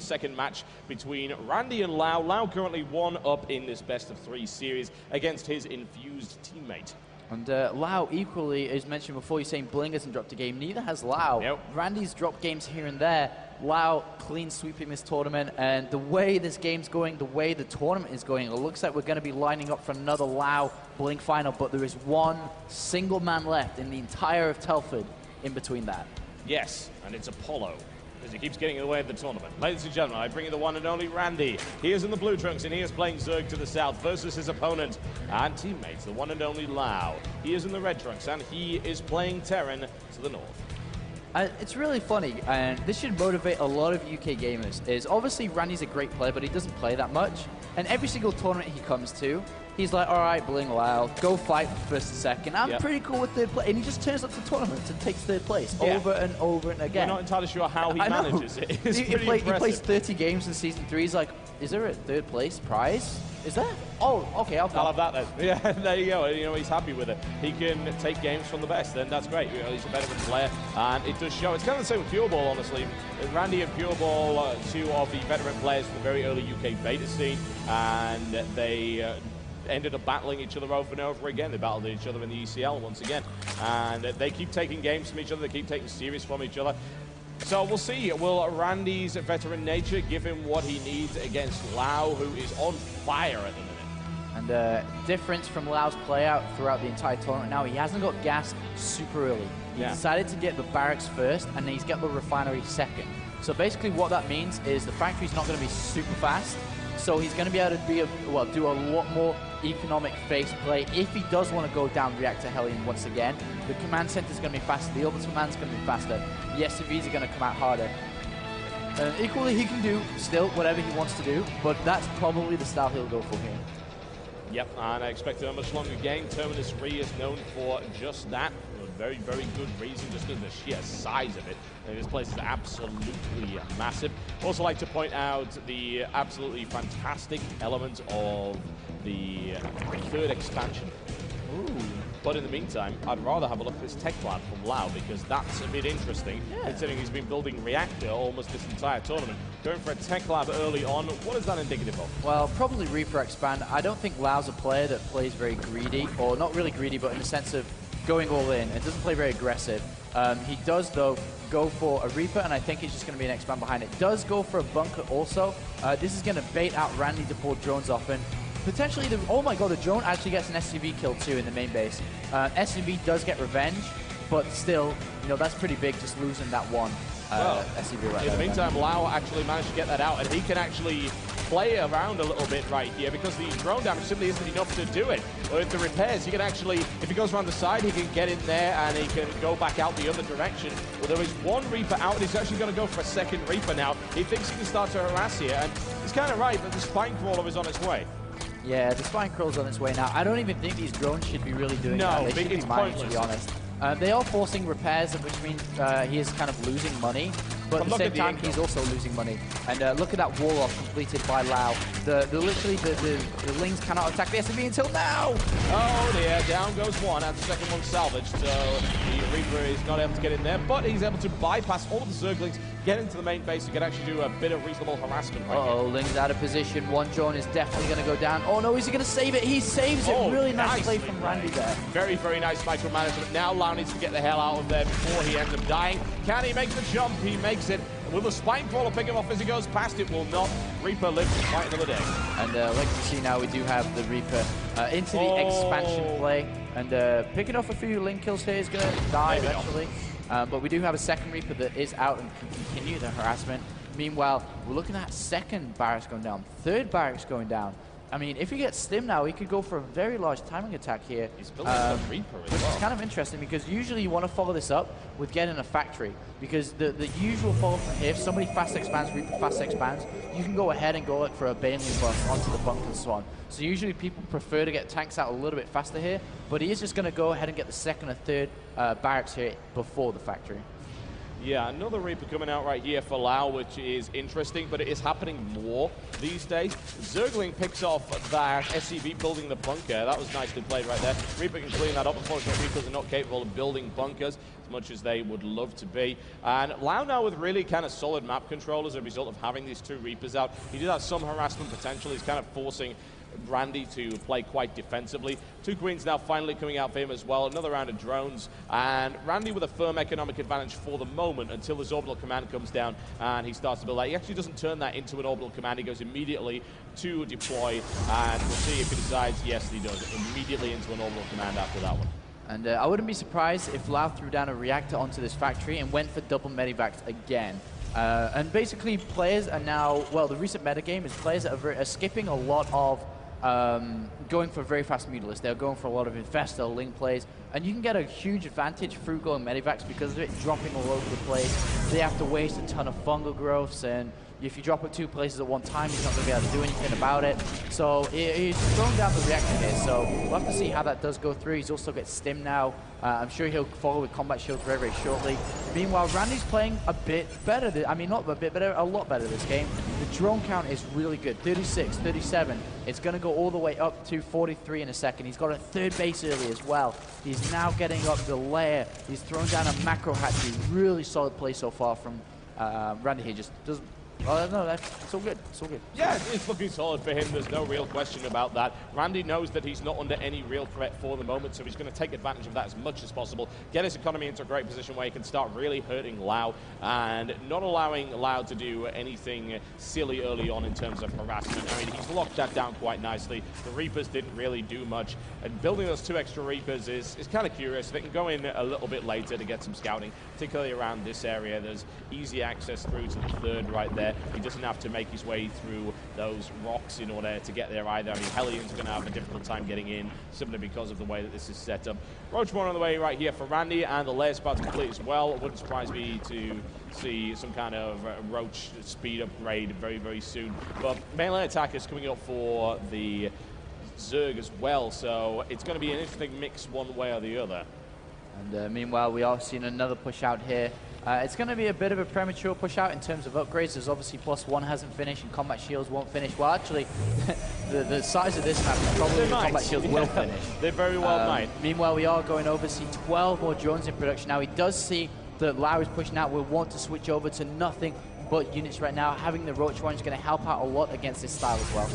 second match between Randy and Lau. Lau currently 1-up in this best-of-3 series against his infused teammate. And Lau equally, as mentioned before, you're saying Bling hasn't dropped a game. Neither has Lau. Yep. Randy's dropped games here and there. Lau clean sweeping this tournament. And the way this game's going, the way the tournament is going, it looks like we're going to be lining up for another Lau Bling final. But there is one single man left in the entire of Telford in between that. Yes, and it's Apollo, as he keeps getting in the way of the tournament. Ladies and gentlemen, I bring you the one and only Randy. He is in the blue trunks, and he is playing Zerg to the south versus his opponent and teammates, the one and only Lau. He is in the red trunks, and he is playing Terran to the north. It's really funny, and this should motivate a lot of UK gamers, is obviously Randy's a great player, but he doesn't play that much. And every single tournament he comes to, he's like, all right, Bling Lau, go fight for first and second. I'm pretty cool with third place. And he just turns up to tournaments and takes third place over and over and again. We're not entirely sure how he manages it. It's he plays 30 games in Season 3. He's like, is there a third place prize? Is there? Oh, okay, I'll have that then. Yeah, there you go. You know, he's happy with it. He can take games from the best, and that's great. You know, he's a veteran player, and it does show. It's kind of the same with Pureball, honestly. Randy and Pureball, two of the veteran players from the very early UK beta scene, and they ended up battling each other over and over again. They battled each other in the ECL once again, and they keep taking games from each other. They keep taking series from each other. So we'll see. Will Randy's veteran nature give him what he needs against Lau, who is on fire at the minute? And difference from Lau's play out throughout the entire tournament now, he hasn't got gassed super early. He decided to get the barracks first, and then he's got the refinery second. So basically what that means is the factory's not going to be super fast, so he's going to be able to do a lot more economic face play. If he does want to go down Reactor Hellion once again, the command center is going to be faster, the orbital command is going to be faster, the SCVs are going to come out harder. Equally, he can do still whatever he wants to do, but that's probably the style he'll go for here. Yep, and I expect a much longer game. Terminus Re is known for just that. For a very, very good reason, just because of the sheer size of it. And this place is absolutely massive. Also like to point out the absolutely fantastic element of the third expansion. Ooh. But in the meantime, I'd rather have a look at this tech plan from Lau, because that's a bit interesting, considering he's been building Reactor almost this entire tournament. Going for a tech lab early on, what is that indicative of? Well, probably Reaper Expand. I don't think Lau's a player that plays very greedy, or not really greedy, but in the sense of going all in. It doesn't play very aggressive. He does, though, go for a Reaper, and I think it's just going to be an Expand behind it. Does go for a bunker also. This is going to bait out Randy to pull drones off, and potentially, oh my god, the drone actually gets an SCV kill too in the main base. SCV does get revenge, but still, you know, that's pretty big, just losing that one SCV right in the meantime, Lau actually managed to get that out, and he can actually play around a little bit right here, because the drone damage simply isn't enough to do it. Or with the repairs, he can actually, if he goes around the side, he can get in there and he can go back out the other direction. Well, there is one Reaper out, and he's actually going to go for a second Reaper now. He thinks he can start to harass here, and he's kind of right, but the Spine Crawler is on its way. Yeah, the Spine Crawler's on its way now. I don't even think these drones should be really doing that. They should be mining, to be honest. They are forcing repairs, which means he is kind of losing money. But at the same time, he's also losing money. And look at that wall-off completed by Lau. Literally, the Lings cannot attack the SCV until now! Oh dear, down goes one, and the second one salvaged. So the Reaper is not able to get in there, but he's able to bypass all of the Zerglings, get into the main base, and can actually do a bit of reasonable harassment right here. Ling's out of position. One drone is definitely going to go down. Oh no, is he going to save it? He saves it. Really nice play from Randy there. Very, very nice micromanagement. Now Lau needs to get the hell out of there before he ends up dying. Can he make the jump? He makes it. Will the Spine Crawler pick him off as he goes past? It will not. Reaper lives to fight another day. And like you see now, we do have the Reaper into the expansion play. And picking off a few Ling kills here is going to die eventually. But we do have a second Reaper that is out and can continue the harassment. Meanwhile, we're looking at second barracks going down, third barracks going down. I mean, if he gets Stim now, he could go for a very large timing attack here. He's building a Reaper as well. Which is kind of interesting, because usually you want to follow this up with getting a factory. Because the usual follow from here, if somebody fast expands, Reaper fast expands, you can go ahead and go like for a Baneling bust onto the bunker and so on. So usually people prefer to get tanks out a little bit faster here, but he is just going to go ahead and get the second or third barracks here before the factory. Yeah, another Reaper coming out right here for Lau, which is interesting, but it is happening more these days. Zergling picks off that SCV building the bunker. That was nicely played right there. Reaper can clean that up. Unfortunately, Reapers are not capable of building bunkers as much as they would love to be. And Lau now with really kind of solid map control as a result of having these two Reapers out. He did have some harassment potential. He's kind of forcing Randy to play quite defensively. Two Queens now finally coming out for him as well. Another round of drones. And Randy with a firm economic advantage for the moment until his orbital command comes down and he starts to build that. He actually doesn't turn that into an orbital command. He goes immediately to deploy. And we'll see if he decides, yes, he does. Immediately into an orbital command after that one. And I wouldn't be surprised if Lau threw down a reactor onto this factory and went for double medivacs again. And basically players are now, well, the recent metagame is players are skipping a lot of going for very fast mutalists. They're going for a lot of infestor link plays, and you can get a huge advantage through going medivacs because of it dropping all over the place. They have to waste a ton of fungal growths, and if you drop it 2 places at one time, he's not going to be able to do anything about it. So he's throwing down the reactor here, so we'll have to see how that does go through. He's also got stim now. I'm sure he'll follow with combat shield very, very shortly. Meanwhile, Randy's playing a bit better. I mean, not a bit better, a lot better this game. The drone count is really good. 36, 37. It's going to go all the way up to 43 in a second. He's got a 3rd base early as well. He's now getting up the layer. He's thrown down a macro hatchery. Really solid play so far from Randy here. Just doesn't. Oh, no, that's all good. It's all good. Yeah, it's looking solid for him. There's no real question about that. Randy knows that he's not under any real threat for the moment, so he's going to take advantage of that as much as possible, get his economy into a great position where he can start really hurting Lau and not allowing Lau to do anything silly early on in terms of harassment. I mean, he's locked that down quite nicely. The Reapers didn't really do much, and building those 2 extra Reapers is kind of curious. They can go in a little bit later to get some scouting, particularly around this area. There's easy access through to the 3rd right there. He doesn't have to make his way through those rocks in order to get there either. I mean, Hellions are going to have a difficult time getting in, simply because of the way that this is set up. Roach one on the way right here for Randy, and the layer's about to complete as well. It wouldn't surprise me to see some kind of Roach speed upgrade very, very soon. But melee attack is coming up for the Zerg as well, so it's going to be an interesting mix one way or the other. And meanwhile, we are seeing another push out here. It's going to be a bit of a premature push out in terms of upgrades, as obviously +1 hasn't finished and combat shields won't finish. Well, actually, the size of this map is probably the combat shields will finish. They very well might. Meanwhile, we are going over to see 12 more drones in production. Now, he does see that Lau is pushing out. We'll want to switch over to nothing but units right now. Having the Roach one is going to help out a lot against this style as well.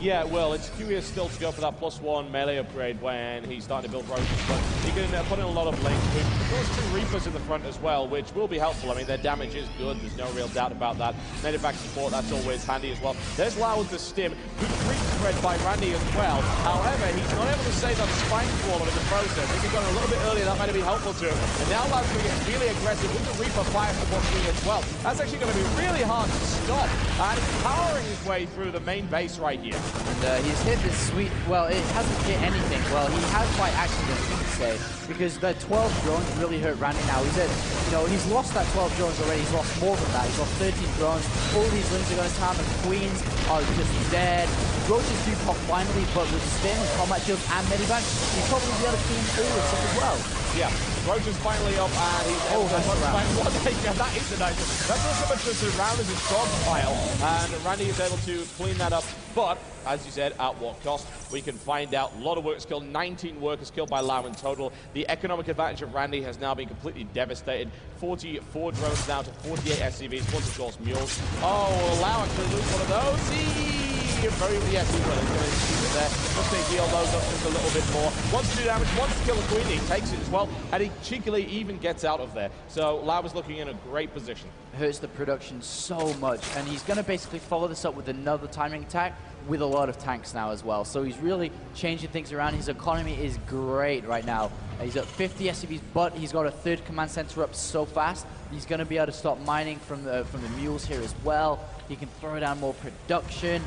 Yeah, well, it's curious still to go for that +1 melee upgrade when he's starting to build Roaches, but he can put in a lot of link with those 2 Reapers in the front as well, which will be helpful. I mean, their damage is good, there's no real doubt about that. Medivac support, that's always handy as well. There's Lau with the stim, good creep spread by Randy as well. However, he's not able to save that spine crawler in the process. If he'd gone a little bit earlier, that might have been helpful to him. And now Lau's going to get really aggressive with the Reaper fire support as well. That's actually going to be really hard to stop. And he's powering his way through the main base right here. And he's hit this sweet, well, it hasn't hit anything. Well, he has by accident, you could say, because the 12 drones really hurt Randy now. He's at, he's lost that 12 drones already. He's lost more than that. He's lost 13 drones. All these links are going to town. The Queens are just dead. Roaches do pop finally, but with Stim, combat shields, and medivac, he's probably be able to clean all this up as well. Yeah, Roach is finally up, and he's able to find one. Yeah, that is a nice one. That's not so much the surround as a strong pile, and Randy is able to clean that up. But, as you said, at what cost? We can find out. A lot of workers killed, 19 workers killed by Lau in total. The economic advantage of Randy has now been completely devastated. 44 drones now to 48 SCVs, plus of course mules. Oh, Lau actually lose one of those. Yes, he will. He's going to keep it there. Just to heal those up just a little bit more. Wants to do damage, wants to kill the Queen. He takes it as well, and he cheekily even gets out of there. So Lau is looking in a great position. Hurts the production so much, and he's going to basically follow this up with another timing attack with a lot of tanks now as well. So he's really changing things around. His economy is great right now. He's at 50 SCVs, but he's got a 3rd command center up so fast. He's going to be able to stop mining from the mules here as well. He can throw down more production.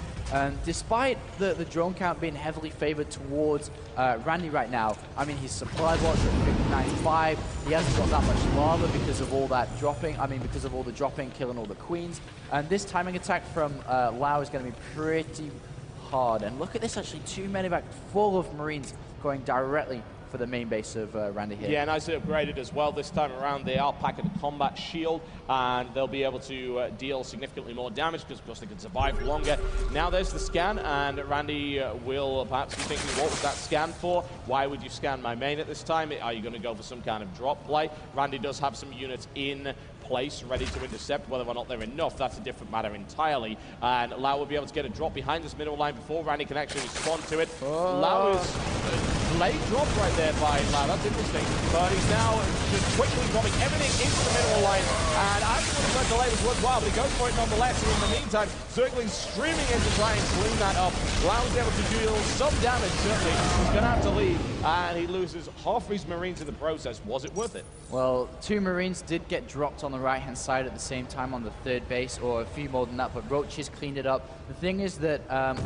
Despite the drone count being heavily favored towards Randy right now, I mean, his supply blocks are at 59.5. He hasn't got that much lava because of all that dropping. I mean, because of all the dropping, killing all the Queens. And this timing attack from Lau is going to be pretty hard. And look at this, actually, 2 medevac full of Marines going directly for the main base of Randy here. Yeah, nicely upgraded as well this time around. They are packing a combat shield, and they'll be able to deal significantly more damage because, of course, they can survive longer. Now there's the scan, and Randy will perhaps be thinking, what was that scan for? Why would you scan my main at this time? Are you going to go for some kind of drop play? Randy does have some units in place ready to intercept. Whether or not they're enough, that's a different matter entirely. And Lau will be able to get a drop behind this middle line before Randy can actually respond to it. Lau is late drop right there by Lau. That's interesting. But he's now just quickly dropping everything into the middle line. And I thought that delay was worthwhile, but he goes for it nonetheless. And in the meantime, Zergling's streaming in to try and clean that up. Lau's able to deal some damage, certainly. He's going to have to leave. And he loses half his Marines in the process. Was it worth it? Well, 2 Marines did get dropped on the right-hand side at the same time on the 3rd base, or a few more than that, but Roaches cleaned it up. The thing is that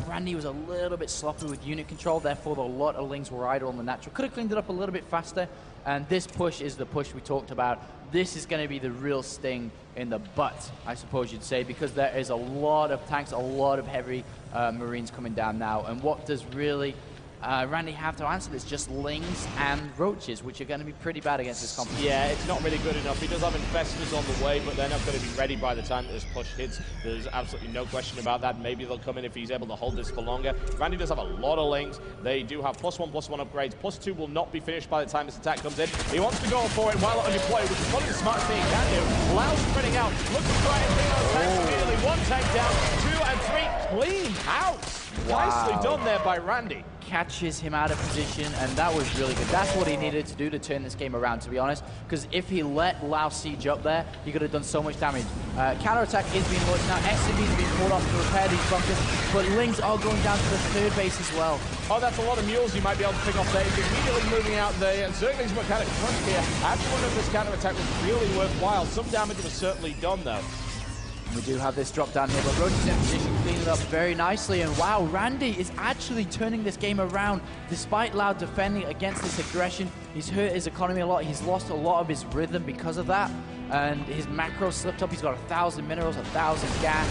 Randy was a little bit sloppy with unit control, therefore a lot of Lings were idle on the natural. Could have cleaned it up a little bit faster, and this push is the push we talked about. This is going to be the real sting in the butt, I suppose you'd say, because there is a lot of tanks, a lot of heavy Marines coming down now, and what does really Randy have to answer this? Just Lings and Roaches, which are going to be pretty bad against this competition. Yeah, it's not really good enough. He does have Infestors on the way, but they're not going to be ready by the time that this push hits. There's absolutely no question about that. Maybe they'll come in if he's able to hold this for longer. Randy does have a lot of Lings. They do have +1/+1 upgrades. +2 will not be finished by the time this attack comes in. He wants to go for it while on deploy, which is probably the smartest thing he can do. Lau spreading out, looks to try and clean those tanks immediately. 1 tank down, 2 and 3 clean house. Wow. Nicely done there by Randy. Catches him out of position, and that was really good. That's what he needed to do to turn this game around, to be honest, because if he let Lau siege up there, he could have done so much damage. Counterattack is being launched now. SCV is being pulled off to repair these bunkers, but Lings are going down to the 3rd base as well. Oh, that's a lot of mules you might be able to pick off there. He's immediately moving out there. Zerglings were kind of crushed here. I actually wonder if this counterattack was really worthwhile. Some damage was certainly done, though. We do have this drop down here, but Roach is in position, cleaning it up very nicely. And wow, Randy is actually turning this game around. Despite Lau defending against this aggression, he's hurt his economy a lot. He's lost a lot of his rhythm because of that. And his macro slipped up. He's got 1,000 minerals, 1,000 gas,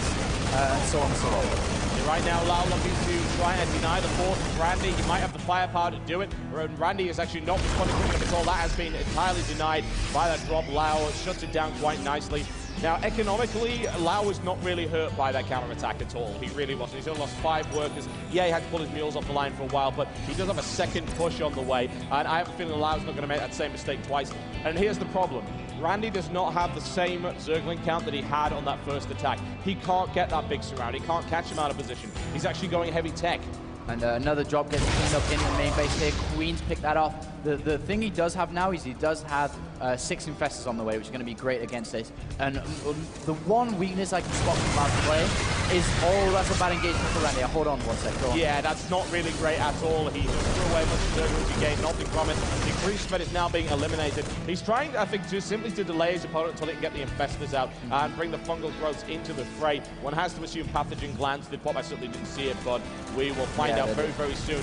and so on and so on. Right now, Lau looking to try and deny the force of Randy. He might have the firepower to do it. Randy is actually not responding quickly at all. That has been entirely denied by that drop. Lau shuts it down quite nicely. Now, economically, Lau was not really hurt by that counterattack at all. He really wasn't. He's only lost 5 workers. Yeah, he had to pull his mules off the line for a while, but he does have a second push on the way. And I have a feeling Lau's not going to make that same mistake twice. And here's the problem. Randy does not have the same Zergling count that he had on that first attack. He can't get that big surround. He can't catch him out of position. He's actually going heavy tech. And another drop gets cleaned up in the main base here. Queens picked that off. The thing he does have now is he does have 6 Infestors on the way, which is going to be great against this. And the one weakness I can spot from Lau's play is, oh, that's a bad engagement for Randy. Hold on 1 sec. Go on. Yeah, that's not really great at all. He just threw away much of the Zerglings. He gained nothing from it. The increased spread is now being eliminated. He's trying, I think, simply to delay his opponent until he can get the Infestors out and bring the fungal growths into the fray. One has to assume pathogen glands did pop. I certainly didn't see it, but we will find out very, very soon.